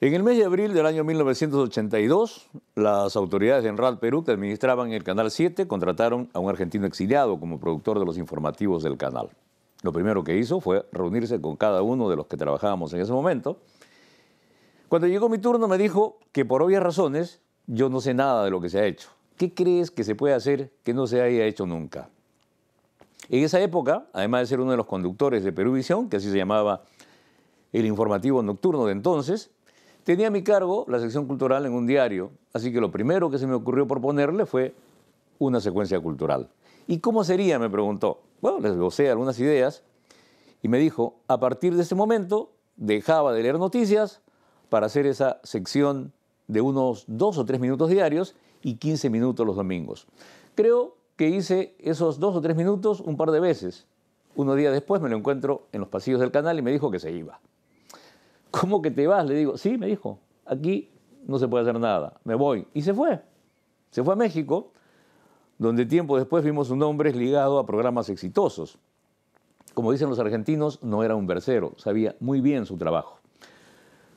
En el mes de abril del año 1982, las autoridades de Enral Perú, que administraban el Canal 7, contrataron a un argentino exiliado como productor de los informativos del canal. Lo primero que hizo fue reunirse con cada uno de los que trabajábamos en ese momento. Cuando llegó mi turno me dijo que por obvias razones yo no sé nada de lo que se ha hecho. ¿Qué crees que se puede hacer que no se haya hecho nunca? En esa época, además de ser uno de los conductores de Peruvisión, que así se llamaba el informativo nocturno de entonces, tenía a mi cargo la sección cultural en un diario, así que lo primero que se me ocurrió proponerle fue una secuencia cultural. ¿Y cómo sería?, me preguntó. Bueno, les gocé algunas ideas y me dijo, a partir de ese momento dejaba de leer noticias para hacer esa sección de unos 2 o 3 minutos diarios y 15 minutos los domingos. Creo que hice esos 2 o 3 minutos un par de veces. Unos días después me lo encuentro en los pasillos del canal y me dijo que se iba. ¿Cómo que te vas? Le digo, sí, me dijo, aquí no se puede hacer nada, me voy. Y se fue. Se fue a México, donde tiempo después vimos un hombre ligado a programas exitosos. Como dicen los argentinos, no era un versero, sabía muy bien su trabajo.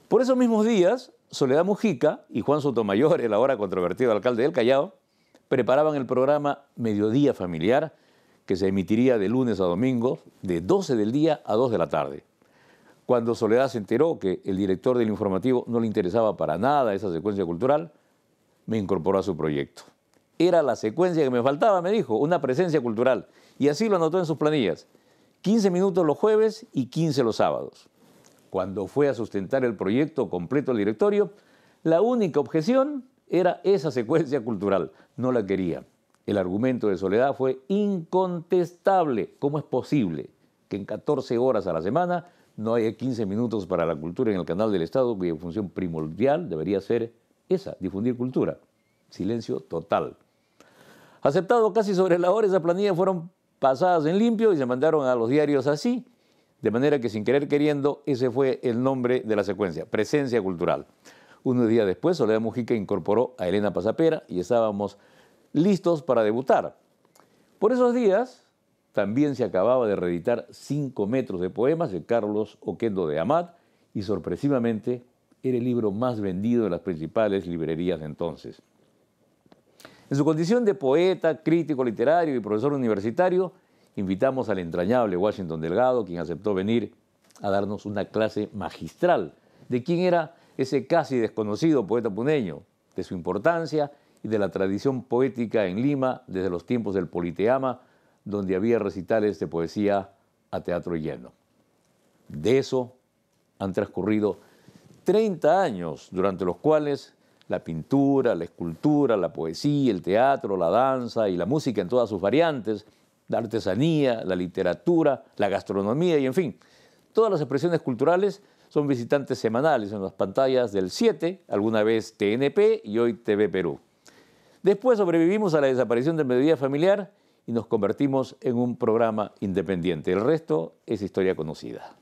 Por esos mismos días, Soledad Mujica y Juan Sotomayor, el ahora controvertido alcalde del Callao, preparaban el programa Mediodía Familiar, que se emitiría de lunes a domingo, de 12 del día a 2 de la tarde. Cuando Soledad se enteró que el director del informativo no le interesaba para nada esa secuencia cultural, me incorporó a su proyecto. Era la secuencia que me faltaba, me dijo, una presencia cultural. Y así lo anotó en sus planillas. 15 minutos los jueves y 15 los sábados. Cuando fue a sustentar el proyecto completo al directorio, la única objeción era esa secuencia cultural. No la quería. El argumento de Soledad fue incontestable. ¿Cómo es posible que en 14 horas a la semana no haya 15 minutos para la cultura en el canal del Estado, cuya función primordial debería ser esa, difundir cultura? Silencio total. Aceptado casi sobre la hora, esas planillas fueron pasadas en limpio y se mandaron a los diarios así, de manera que sin querer queriendo, ese fue el nombre de la secuencia, Presencia Cultural. Unos días después, Soledad Mujica incorporó a Elena Pasapera y estábamos listos para debutar. Por esos días también se acababa de reeditar 5 metros de poemas de Carlos Oquendo de Amat y sorpresivamente era el libro más vendido en las principales librerías de entonces. En su condición de poeta, crítico literario y profesor universitario, invitamos al entrañable Washington Delgado, quien aceptó venir a darnos una clase magistral de quién era ese casi desconocido poeta puneño, de su importancia y de la tradición poética en Lima desde los tiempos del Politeama, donde había recitales de poesía a teatro lleno. De eso han transcurrido 30 años, durante los cuales la pintura, la escultura, la poesía, el teatro, la danza y la música en todas sus variantes, la artesanía, la literatura, la gastronomía y, en fin, todas las expresiones culturales son visitantes semanales en las pantallas del 7, alguna vez TNP y hoy TV Perú. Después sobrevivimos a la desaparición del Mediodía Familiar y nos convertimos en un programa independiente. El resto es historia conocida.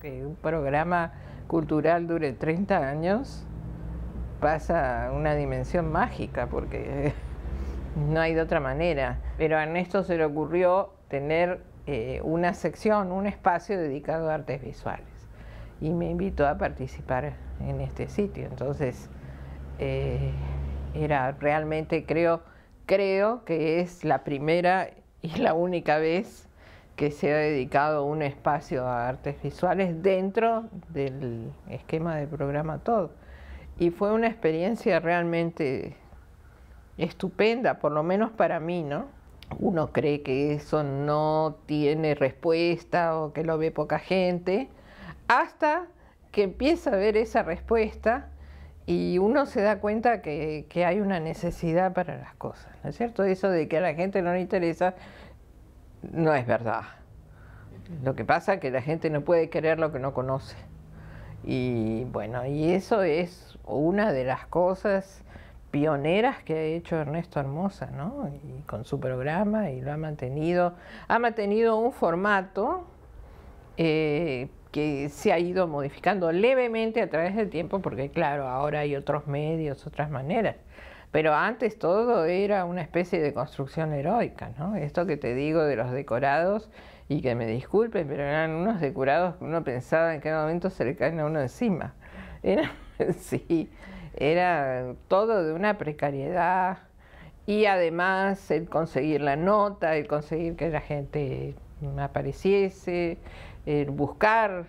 Que un programa cultural dure 30 años pasa a una dimensión mágica porque no hay de otra manera. Pero a Ernesto se le ocurrió tener una sección, un espacio dedicado a artes visuales y me invitó a participar en este sitio. Entonces era realmente, creo que es la primera y la única vez que se ha dedicado un espacio a artes visuales dentro del esquema del programa Todo. Y fue una experiencia realmente estupenda, por lo menos para mí, ¿no? Uno cree que eso no tiene respuesta o que lo ve poca gente, hasta que empieza a ver esa respuesta y uno se da cuenta que hay una necesidad para las cosas, ¿no es cierto? Eso de que a la gente no le interesa no es verdad. Lo que pasa es que la gente no puede querer lo que no conoce. Y bueno, y eso es una de las cosas pioneras que ha hecho Ernesto Hermosa, ¿no? Y con su programa, y lo ha mantenido un formato que que se ha ido modificando levemente a través del tiempo, porque claro, ahora hay otros medios, otras maneras. Pero antes todo era una especie de construcción heroica, ¿no? Esto que te digo de los decorados, y que me disculpen, pero eran unos decorados que uno pensaba en qué momento se le caen a uno encima. Sí, era todo de una precariedad, y además el conseguir la nota, el conseguir que la gente apareciese, el buscar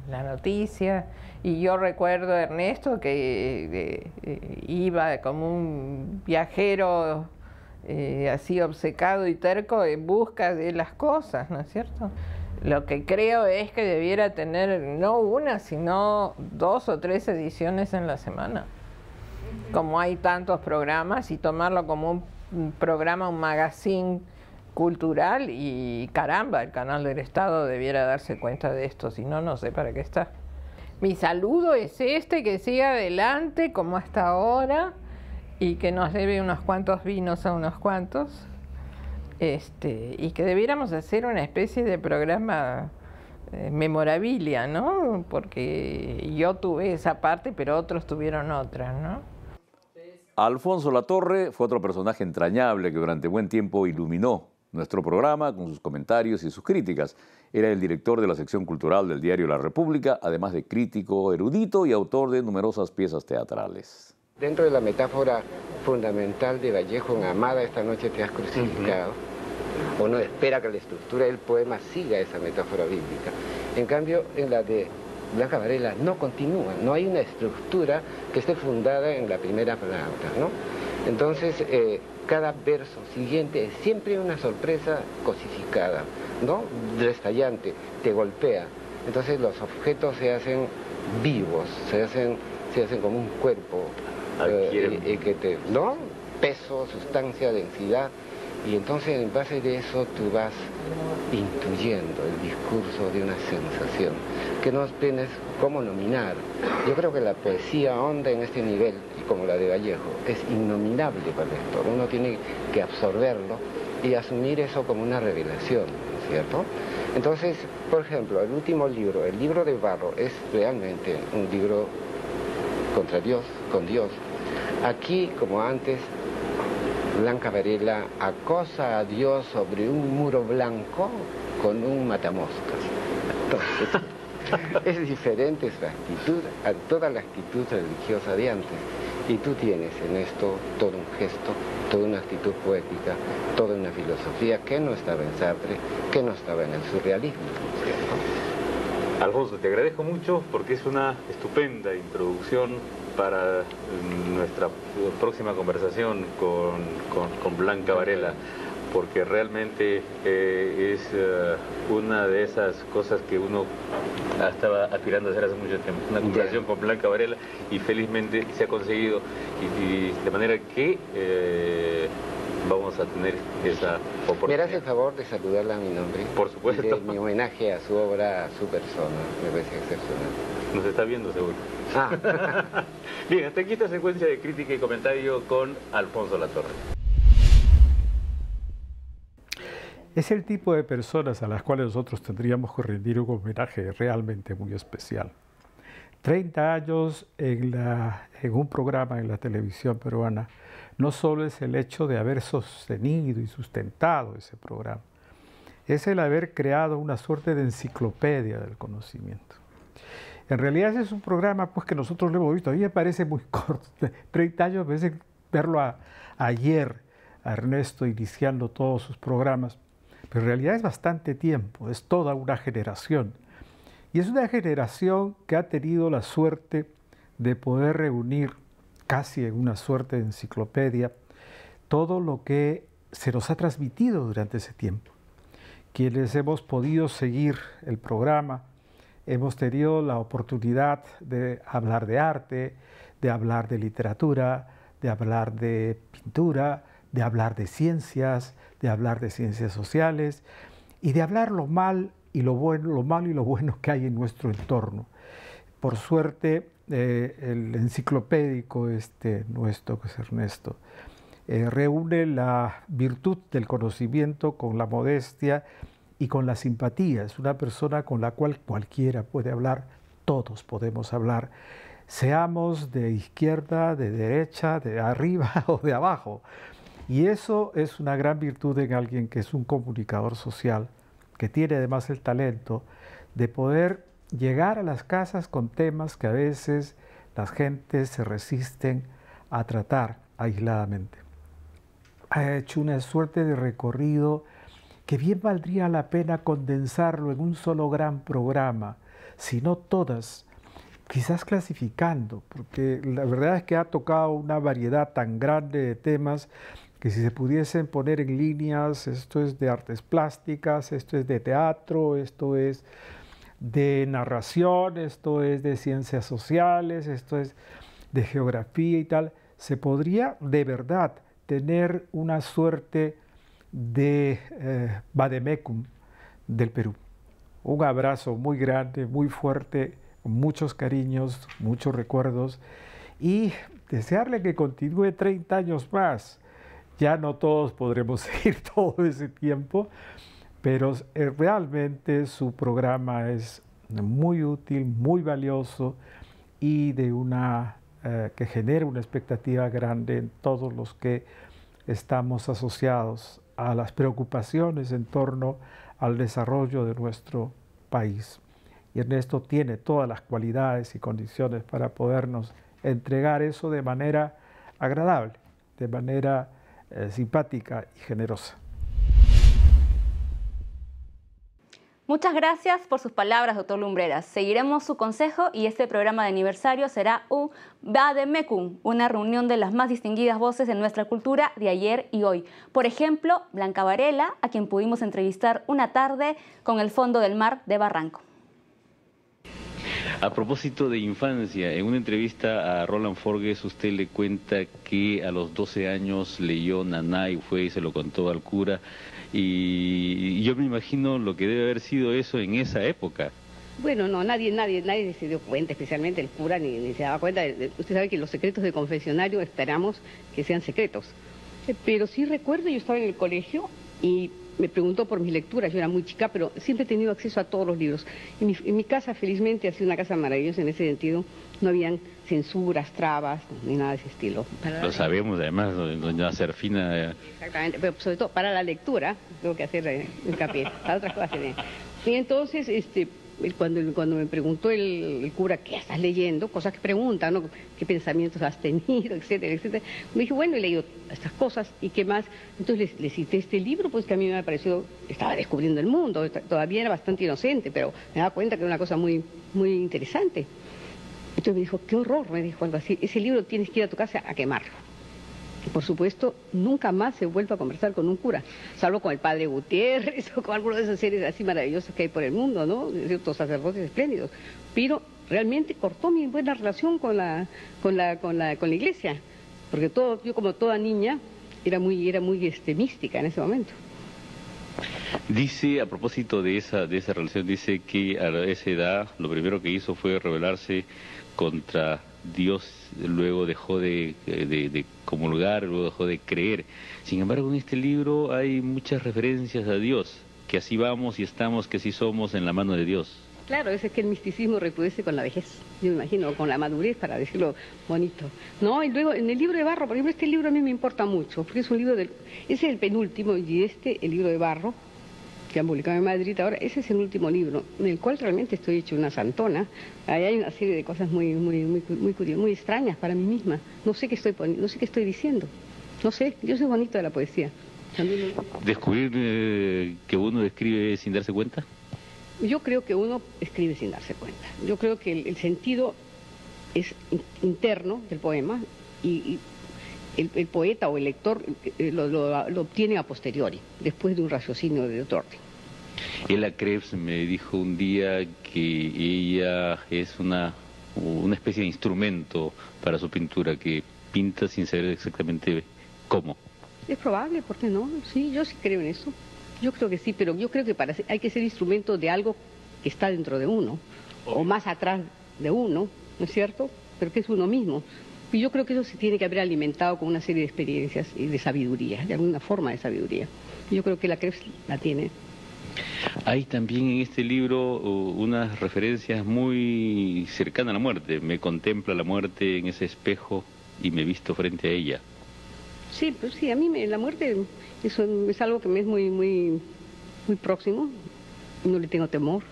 la noticia. Y yo recuerdo a Ernesto que iba como un viajero así obcecado y terco en busca de las cosas, ¿no es cierto? Lo que creo es que debiera tener no una, sino 2 o 3 ediciones en la semana. Como hay tantos programas, y tomarlo como un programa, un magazine cultural, y caramba, el canal del Estado debiera darse cuenta de esto, si no, no sé para qué está. Mi saludo es que siga adelante como hasta ahora, y que nos debe unos cuantos vinos a unos cuantos, y que debiéramos hacer una especie de programa memorabilia, ¿no? Porque yo tuve esa parte, pero otros tuvieron otra, ¿no? Alfonso Latorre fue otro personaje entrañable que durante buen tiempo iluminó nuestro programa con sus comentarios y sus críticas. Era el director de la sección cultural del diario La República, además de crítico, erudito y autor de numerosas piezas teatrales. Dentro de la metáfora fundamental de Vallejo en Amada, esta noche te has crucificado, uno espera que la estructura del poema siga esa metáfora bíblica. En cambio, en la de Blanca Varela no continúa, no hay una estructura que esté fundada en la primera palabra, ¿no? Entonces, cada verso siguiente es siempre una sorpresa cosificada, ¿no? Restallante, te golpea. Entonces los objetos se hacen vivos, se hacen como un cuerpo, que te, ¿no? Peso, sustancia, densidad. Y entonces en base de eso tú vas intuyendo el discurso de una sensación que no tienes cómo nominar. Yo creo que la poesía honda en este nivel, y como la de Vallejo, es innominable para el lector. Uno tiene que absorberlo y asumir eso como una revelación, ¿no es cierto? Entonces, por ejemplo, el último libro, el libro de Barro, es realmente un libro contra Dios, con Dios. Aquí, como antes, Blanca Varela acosa a Dios sobre un muro blanco con un matamoscas. Entonces, es diferente su actitud a toda la actitud religiosa de antes. Y tú tienes en esto todo un gesto, toda una actitud poética, toda una filosofía que no estaba en Sartre, que no estaba en el surrealismo, ¿cierto? Alfonso, te agradezco mucho porque es una estupenda introducción para nuestra próxima conversación con Blanca Varela, porque realmente es una de esas cosas que uno estaba aspirando a hacer hace mucho tiempo, una conversación con Blanca Varela, y felizmente se ha conseguido, y de manera que vamos a tener esa oportunidad. ¿Me harás el favor de saludarla a mi nombre? Por supuesto. De mi homenaje a su obra, a su persona, me parece excepcional. Nos está viendo seguro. Ah. Bien, hasta aquí esta secuencia de crítica y comentario con Alfonso Latorre. Es el tipo de personas a las cuales nosotros tendríamos que rendir un homenaje realmente muy especial. 30 años en un programa en la televisión peruana no solo es el hecho de haber sostenido y sustentado ese programa, es el haber creado una suerte de enciclopedia del conocimiento. En realidad ese es un programa pues, que nosotros lo hemos visto. A mí me parece muy corto, 30 años, me parece verlo ayer a Ernesto iniciando todos sus programas, pero en realidad es bastante tiempo, es toda una generación. Y es una generación que ha tenido la suerte de poder reunir casi en una suerte de enciclopedia todo lo que se nos ha transmitido durante ese tiempo. Quienes hemos podido seguir el programa, hemos tenido la oportunidad de hablar de arte, de hablar de literatura, de hablar de pintura, de hablar de ciencias sociales y de hablar lo mal y lo bueno, lo malo y lo bueno que hay en nuestro entorno. Por suerte, el enciclopédico nuestro, que es Ernesto, reúne la virtud del conocimiento con la modestia y con la simpatía. Es una persona con la cual cualquiera puede hablar, todos podemos hablar, seamos de izquierda, de derecha, de arriba o de abajo. Y eso es una gran virtud en alguien que es un comunicador social, que tiene además el talento de poder llegar a las casas con temas que a veces las gentes se resisten a tratar aisladamente. Ha hecho una suerte de recorrido que bien valdría la pena condensarlo en un solo gran programa, si no todas, quizás clasificando, porque la verdad es que ha tocado una variedad tan grande de temas que si se pudiesen poner en líneas, esto es de artes plásticas, esto es de teatro, esto es de narración, esto es de ciencias sociales, esto es de geografía y tal, se podría de verdad tener una suerte de vademecum del Perú. Un abrazo muy grande, muy fuerte, muchos cariños, muchos recuerdos y desearle que continúe 30 años más. Ya no todos podremos seguir todo ese tiempo, pero realmente su programa es muy útil, muy valioso y de que genera una expectativa grande en todos los que estamos asociados a las preocupaciones en torno al desarrollo de nuestro país. Y Ernesto tiene todas las cualidades y condiciones para podernos entregar eso de manera agradable, de manera simpática y generosa. Muchas gracias por sus palabras, doctor Lumbreras. Seguiremos su consejo y este programa de aniversario será un vademecum, una reunión de las más distinguidas voces de nuestra cultura de ayer y hoy. Por ejemplo, Blanca Varela, a quien pudimos entrevistar una tarde con el Fondo del Mar de Barranco. A propósito de infancia, en una entrevista a Roland Forgues usted le cuenta que a los 12 años leyó Naná y fue y se lo contó al cura. Y yo me imagino lo que debe haber sido eso en esa época. Bueno, no, nadie se dio cuenta, especialmente el cura, ni se daba cuenta. Usted sabe que los secretos de confesionario esperamos que sean secretos. Pero sí recuerdo, yo estaba en el colegio y me preguntó por mis lecturas. Yo era muy chica, pero siempre he tenido acceso a todos los libros. En mi casa, felizmente, ha sido una casa maravillosa en ese sentido. No habían censuras, trabas, ni nada de ese estilo. Lo sabemos, además, doña Serfina. Exactamente, pero sobre todo para la lectura, tengo que hacer hincapié, para otras cosas. Y entonces, cuando me preguntó el cura, ¿qué estás leyendo? Cosas que preguntan, ¿no? ¿Qué pensamientos has tenido? Etcétera, etcétera. Me dije, bueno, he leído estas cosas, ¿y qué más? Entonces le cité este libro, pues que a mí me ha parecido, estaba descubriendo el mundo, todavía era bastante inocente, pero me daba cuenta que era una cosa muy, muy interesante. Entonces me dijo, qué horror, me dijo algo así, ese libro tienes que ir a tu casa a quemarlo. Y por supuesto, nunca más se vuelve a conversar con un cura, salvo con el padre Gutiérrez o con alguno de esos seres así maravillosos que hay por el mundo, ¿no? Ciertos sacerdotes espléndidos. Pero realmente cortó mi buena relación con la iglesia, porque yo como toda niña era muy mística en ese momento. Dice, a propósito de esa relación, dice que a esa edad lo primero que hizo fue rebelarse contra Dios, luego dejó de comulgar, luego dejó de creer. Sin embargo, en este libro hay muchas referencias a Dios, que así vamos y estamos, que así somos en la mano de Dios. Claro, es que el misticismo recrudece con la vejez, yo me imagino, con la madurez, para decirlo bonito. No, y luego en el libro de Barro, por ejemplo, este libro a mí me importa mucho, porque es un libro ese es el penúltimo, y el libro de Barro, que han publicado en Madrid ahora, ese es el último libro, en el cual realmente estoy hecho una santona. Ahí hay una serie de cosas muy extrañas para mí misma. No sé qué estoy diciendo. No sé, yo soy bonito de la poesía. ¿Descubrir que uno escribe sin darse cuenta? Yo creo que uno escribe sin darse cuenta. Yo creo que el sentido es interno del poema y el poeta o el lector lo obtiene a posteriori, después de un raciocinio de otro orden. Ella Krebs me dijo un día que ella es una especie de instrumento para su pintura, que pinta sin saber exactamente cómo. Es probable, ¿por qué no? Sí, yo sí creo en eso. Yo creo que sí, pero yo creo que hay que ser instrumento de algo que está dentro de uno, o más atrás de uno, ¿no es cierto? Pero que es uno mismo. Y yo creo que eso se tiene que haber alimentado con una serie de experiencias y de sabiduría, de alguna forma de sabiduría. Y yo creo que la Krebs la tiene. Hay también en este libro unas referencias muy cercanas a la muerte. Me contempla la muerte en ese espejo y me visto frente a ella. Sí, pues sí, a mí la muerte es algo que me es muy próximo. No le tengo temor.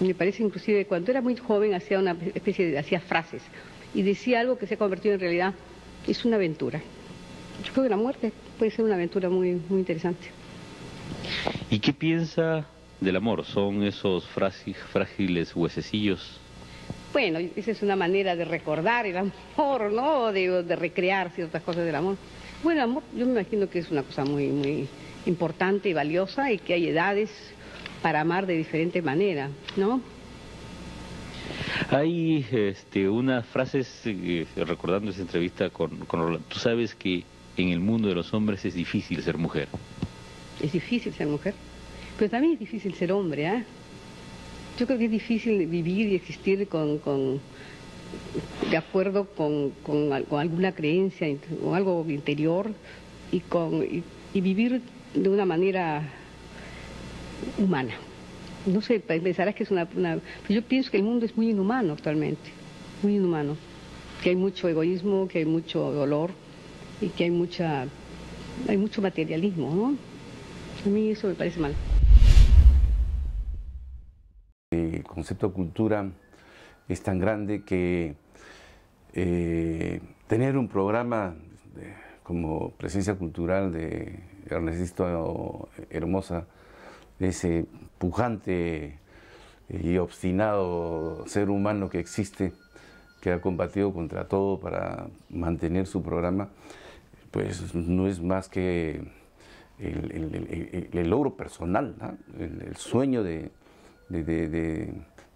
Me parece inclusive cuando era muy joven hacía una especie de, hacía frases y decía algo que se ha convertido en realidad. Es una aventura. Yo creo que la muerte puede ser una aventura muy interesante. ¿Y qué piensa del amor? ¿Son esos frágiles huesecillos? Bueno, esa es una manera de recordar el amor, ¿no? De recrear ciertas cosas del amor. Bueno, el amor, yo me imagino que es una cosa muy importante y valiosa y que hay edades para amar de diferente manera, ¿no? Hay unas frases, recordando esa entrevista con Rolando, tú sabes que en el mundo de los hombres es difícil ser mujer. Es difícil ser mujer, pero también es difícil ser hombre, ¿eh? Yo creo que es difícil vivir y existir de acuerdo con alguna creencia, con algo interior y vivir de una manera humana. No sé, pensarás que es pero yo pienso que el mundo es muy inhumano actualmente, muy inhumano, que hay mucho egoísmo, que hay mucho dolor y que hay mucho materialismo, ¿no? A mí eso me parece mal. El concepto de cultura es tan grande que tener un programa como Presencia Cultural de Ernesto Hermosa, ese pujante y obstinado ser humano que existe, que ha combatido contra todo para mantener su programa, pues no es más que el logro personal, ¿no? El sueño de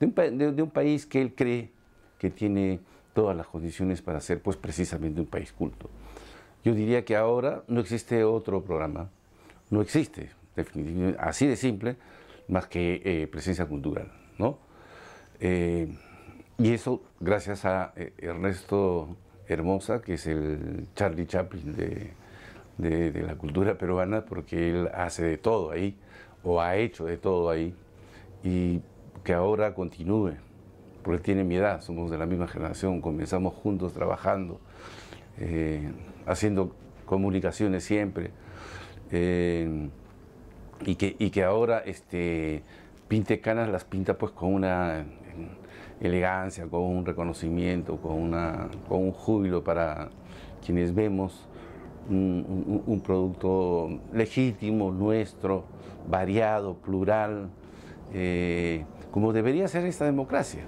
un país que él cree que tiene todas las condiciones para ser pues precisamente un país culto. Yo diría que ahora no existe otro programa, no existe, definitivamente, así de simple, más que Presencia Cultural, ¿no? Y eso gracias a Ernesto Hermosa, que es el Charlie Chaplin de la cultura peruana, porque él hace de todo ahí, o ha hecho de todo ahí, y que ahora continúe, porque él tiene mi edad, somos de la misma generación, comenzamos juntos trabajando, haciendo comunicaciones siempre, y que ahora pinte canas, las pinta pues con una elegancia, con un reconocimiento, con un júbilo para quienes vemos un producto legítimo, nuestro, variado, plural, como debería ser esta democracia.